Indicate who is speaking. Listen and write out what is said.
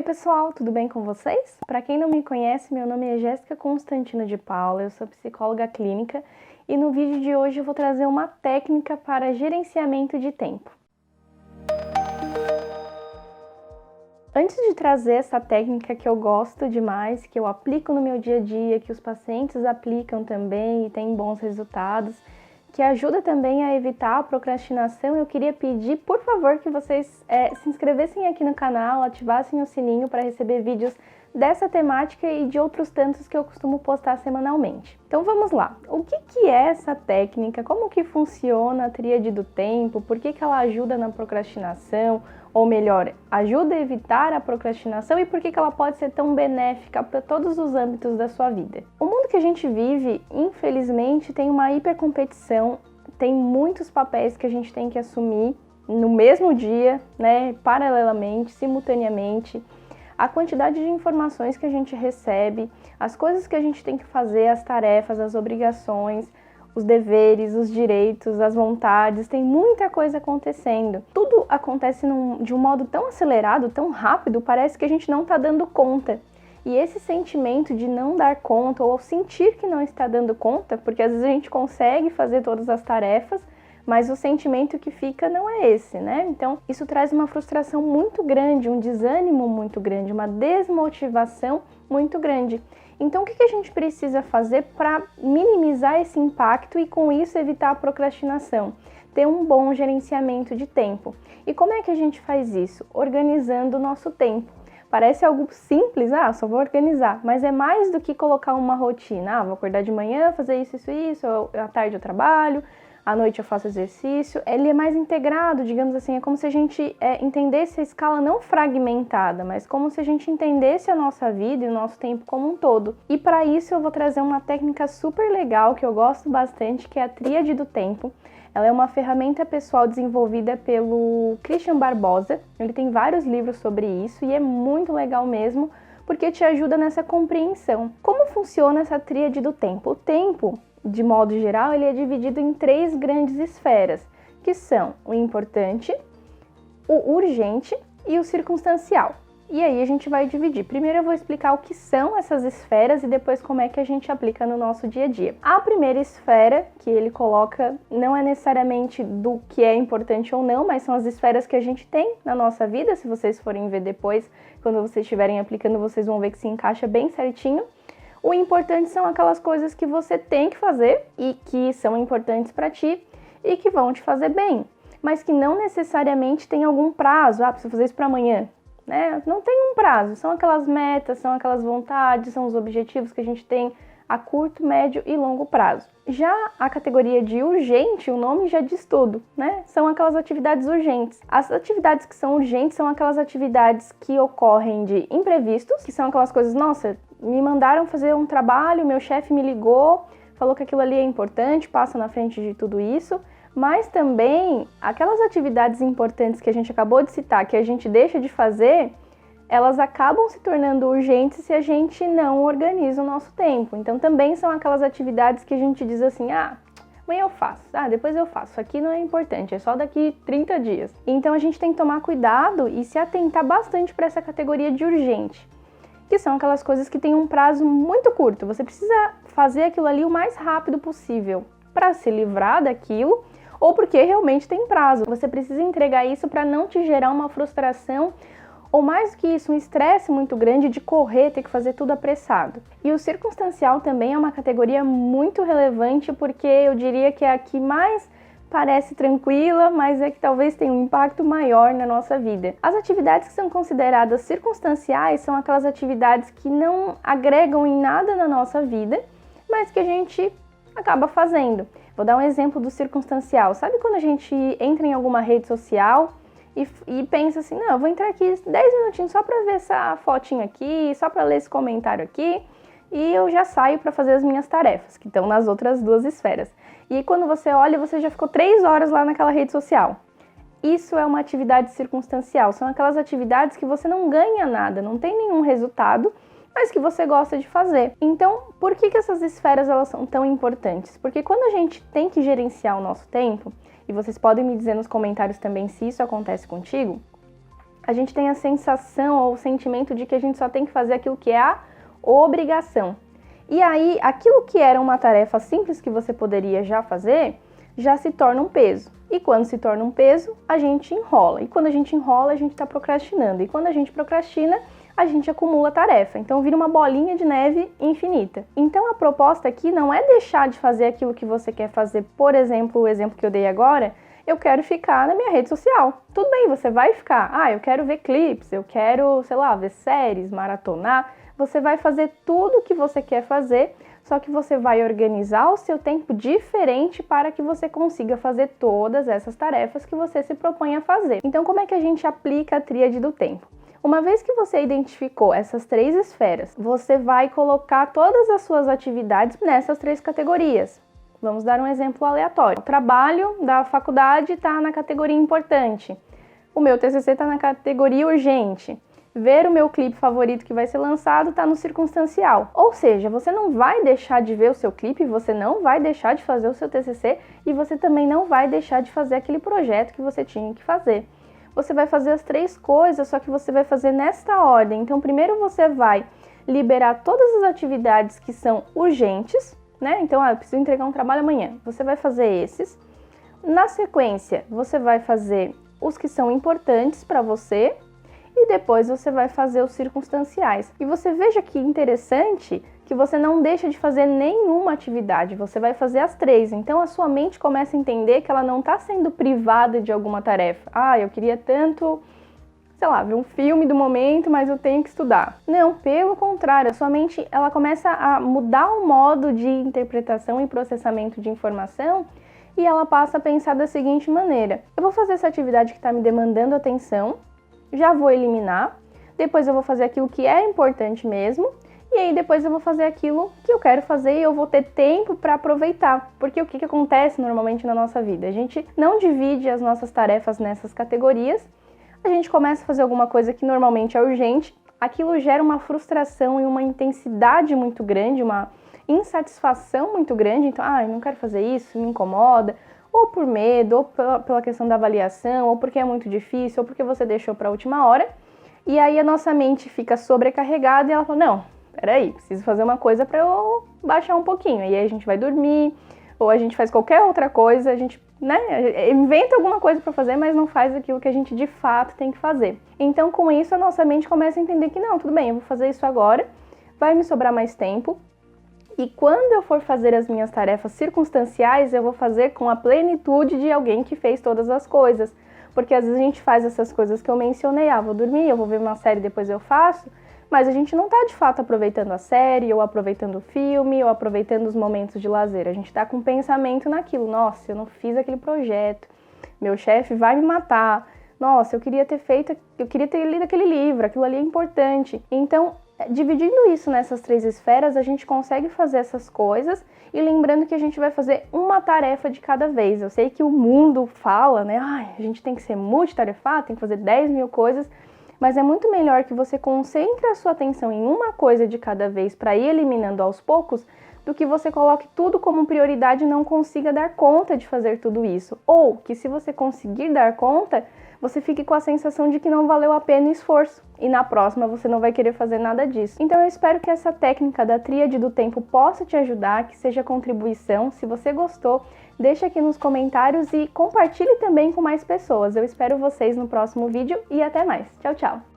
Speaker 1: Oi pessoal, tudo bem com vocês? Para quem não me conhece, meu nome é Jéssica Constantino de Paula, eu sou psicóloga clínica e no vídeo de hoje eu vou trazer uma técnica para gerenciamento de tempo. Antes de trazer essa técnica que eu gosto demais, que eu aplico no meu dia a dia, que os pacientes aplicam também e têm bons resultados, que ajuda também a evitar a procrastinação, eu queria pedir, por favor, que vocês se inscrevessem aqui no canal, ativassem o sininho para receber vídeos dessa temática e de outros tantos que eu costumo postar semanalmente. Então vamos lá, o que é essa técnica, como que funciona a tríade do tempo, por que ela ajuda na procrastinação, ou melhor, ajuda a evitar a procrastinação e por que ela pode ser tão benéfica para todos os âmbitos da sua vida. O mundo que a gente vive, infelizmente, tem uma hipercompetição, tem muitos papéis que a gente tem que assumir no mesmo dia, né, paralelamente, simultaneamente. A quantidade de informações que a gente recebe, as coisas que a gente tem que fazer, as tarefas, as obrigações, os deveres, os direitos, as vontades, tem muita coisa acontecendo. Tudo acontece de um modo tão acelerado, tão rápido, parece que a gente não está dando conta. E esse sentimento de não dar conta ou sentir que não está dando conta, porque às vezes a gente consegue fazer todas as tarefas, mas o sentimento que fica não é esse, né? Então, isso traz uma frustração muito grande, um desânimo muito grande, uma desmotivação muito grande. Então, o que a gente precisa fazer para minimizar esse impacto e, com isso, evitar a procrastinação? Ter um bom gerenciamento de tempo. E como é que a gente faz isso? Organizando o nosso tempo. Parece algo simples, só vou organizar, mas é mais do que colocar uma rotina. Vou acordar de manhã, fazer isso, à tarde eu trabalho, à noite eu faço exercício. Ele é mais integrado, digamos assim, é como se a gente entendesse a escala não fragmentada, mas como se a gente entendesse a nossa vida e o nosso tempo como um todo. E para isso eu vou trazer uma técnica super legal que eu gosto bastante, que é a tríade do tempo. Ela é uma ferramenta pessoal desenvolvida pelo Christian Barbosa. Ele tem vários livros sobre isso e é muito legal mesmo, porque te ajuda nessa compreensão. Como funciona essa tríade do tempo? O tempo, de modo geral, ele é dividido em 3 grandes esferas, que são o importante, o urgente e o circunstancial. E aí a gente vai dividir. Primeiro eu vou explicar o que são essas esferas e depois como é que a gente aplica no nosso dia a dia. A primeira esfera que ele coloca não é necessariamente do que é importante ou não, mas são as esferas que a gente tem na nossa vida. Se vocês forem ver depois, quando vocês estiverem aplicando, vocês vão ver que se encaixa bem certinho. O importante são aquelas coisas que você tem que fazer e que são importantes para ti e que vão te fazer bem, mas que não necessariamente tem algum prazo. Preciso fazer isso para amanhã. Não tem um prazo, são aquelas metas, são aquelas vontades, são os objetivos que a gente tem a curto, médio e longo prazo. Já a categoria de urgente, o nome já diz tudo, né? São aquelas atividades urgentes. As atividades que são urgentes são aquelas atividades que ocorrem de imprevistos, que são aquelas coisas, nossa, me mandaram fazer um trabalho, meu chefe me ligou, falou que aquilo ali é importante, passa na frente de tudo isso. Mas também aquelas atividades importantes que a gente acabou de citar, que a gente deixa de fazer, elas acabam se tornando urgentes se a gente não organiza o nosso tempo. Então também são aquelas atividades que a gente diz assim, amanhã eu faço, depois eu faço, isso aqui não é importante, é só daqui 30 dias. Então a gente tem que tomar cuidado e se atentar bastante para essa categoria de urgente, que são aquelas coisas que têm um prazo muito curto. Você precisa fazer aquilo ali o mais rápido possível para se livrar daquilo, ou porque realmente tem prazo. Você precisa entregar isso para não te gerar uma frustração, ou mais do que isso, um estresse muito grande de correr, ter que fazer tudo apressado. E o circunstancial também é uma categoria muito relevante, porque eu diria que é a que mais parece tranquila, mas é que talvez tenha um impacto maior na nossa vida. As atividades que são consideradas circunstanciais são aquelas atividades que não agregam em nada na nossa vida, mas que a gente acaba fazendo. Vou dar um exemplo do circunstancial. Sabe quando a gente entra em alguma rede social e pensa assim, não, eu vou entrar aqui 10 minutinhos só para ver essa fotinha aqui, só para ler esse comentário aqui, e eu já saio para fazer as minhas tarefas, que estão nas outras 2 esferas. E quando você olha, você já ficou 3 horas lá naquela rede social. Isso é uma atividade circunstancial, são aquelas atividades que você não ganha nada, não tem nenhum resultado, mas que você gosta de fazer. Então, por que essas esferas elas são tão importantes? Porque quando a gente tem que gerenciar o nosso tempo, e vocês podem me dizer nos comentários também se isso acontece contigo, a gente tem a sensação ou o sentimento de que a gente só tem que fazer aquilo que é a obrigação. E aí, aquilo que era uma tarefa simples que você poderia já fazer, já se torna um peso. E quando se torna um peso, a gente enrola. E quando a gente enrola, a gente está procrastinando. E quando a gente procrastina, a gente acumula tarefa. Então vira uma bolinha de neve infinita. Então a proposta aqui não é deixar de fazer aquilo que você quer fazer. Por exemplo, o exemplo que eu dei agora, eu quero ficar na minha rede social. Tudo bem, você vai ficar. Eu quero ver clipes, eu quero, sei lá, ver séries, maratonar. Você vai fazer tudo o que você quer fazer, só que você vai organizar o seu tempo diferente para que você consiga fazer todas essas tarefas que você se propõe a fazer. Então, como é que a gente aplica a tríade do tempo? Uma vez que você identificou essas 3 esferas, você vai colocar todas as suas atividades nessas 3 categorias. Vamos dar um exemplo aleatório. O trabalho da faculdade está na categoria importante. O meu TCC está na categoria urgente. Ver o meu clipe favorito que vai ser lançado está no circunstancial. Ou seja, você não vai deixar de ver o seu clipe, você não vai deixar de fazer o seu TCC e você também não vai deixar de fazer aquele projeto que você tinha que fazer. Você vai fazer as 3 coisas, só que você vai fazer nesta ordem. Então, primeiro você vai liberar todas as atividades que são urgentes, né? Então, eu preciso entregar um trabalho amanhã. Você vai fazer esses. Na sequência, você vai fazer os que são importantes para você. E depois você vai fazer os circunstanciais. E você veja que interessante que você não deixa de fazer nenhuma atividade, você vai fazer as 3. Então a sua mente começa a entender que ela não está sendo privada de alguma tarefa. Eu queria tanto, sei lá, ver um filme do momento, mas eu tenho que estudar. Não, pelo contrário, a sua mente ela começa a mudar o modo de interpretação e processamento de informação e ela passa a pensar da seguinte maneira: eu vou fazer essa atividade que está me demandando atenção, já vou eliminar, depois eu vou fazer aquilo que é importante mesmo, e aí depois eu vou fazer aquilo que eu quero fazer e eu vou ter tempo para aproveitar. Porque o que acontece normalmente na nossa vida? A gente não divide as nossas tarefas nessas categorias, a gente começa a fazer alguma coisa que normalmente é urgente, aquilo gera uma frustração e uma intensidade muito grande, uma insatisfação muito grande, então, eu não quero fazer isso, me incomoda, ou por medo, ou pela questão da avaliação, ou porque é muito difícil, ou porque você deixou para a última hora. E aí a nossa mente fica sobrecarregada e ela fala, não, peraí, preciso fazer uma coisa para eu baixar um pouquinho. E aí a gente vai dormir, ou a gente faz qualquer outra coisa, a gente, inventa alguma coisa para fazer, mas não faz aquilo que a gente de fato tem que fazer. Então com isso a nossa mente começa a entender que não, tudo bem, eu vou fazer isso agora, vai me sobrar mais tempo. E quando eu for fazer as minhas tarefas circunstanciais, eu vou fazer com a plenitude de alguém que fez todas as coisas. Porque às vezes a gente faz essas coisas que eu mencionei, vou dormir, eu vou ver uma série, depois eu faço, mas a gente não está de fato aproveitando a série, ou aproveitando o filme, ou aproveitando os momentos de lazer. A gente está com pensamento naquilo, nossa, eu não fiz aquele projeto, meu chefe vai me matar, nossa, eu queria ter lido aquele livro, aquilo ali é importante. Então, dividindo isso nessas 3 esferas, a gente consegue fazer essas coisas e lembrando que a gente vai fazer uma tarefa de cada vez. Eu sei que o mundo fala, a gente tem que ser multitarefado, tem que fazer 10 mil coisas, mas é muito melhor que você concentre a sua atenção em uma coisa de cada vez para ir eliminando aos poucos, do que você coloque tudo como prioridade e não consiga dar conta de fazer tudo isso. Ou que se você conseguir dar conta, você fique com a sensação de que não valeu a pena o esforço e na próxima você não vai querer fazer nada disso. Então eu espero que essa técnica da tríade do tempo possa te ajudar, que seja contribuição. Se você gostou, deixa aqui nos comentários e compartilhe também com mais pessoas. Eu espero vocês no próximo vídeo e até mais. Tchau, tchau!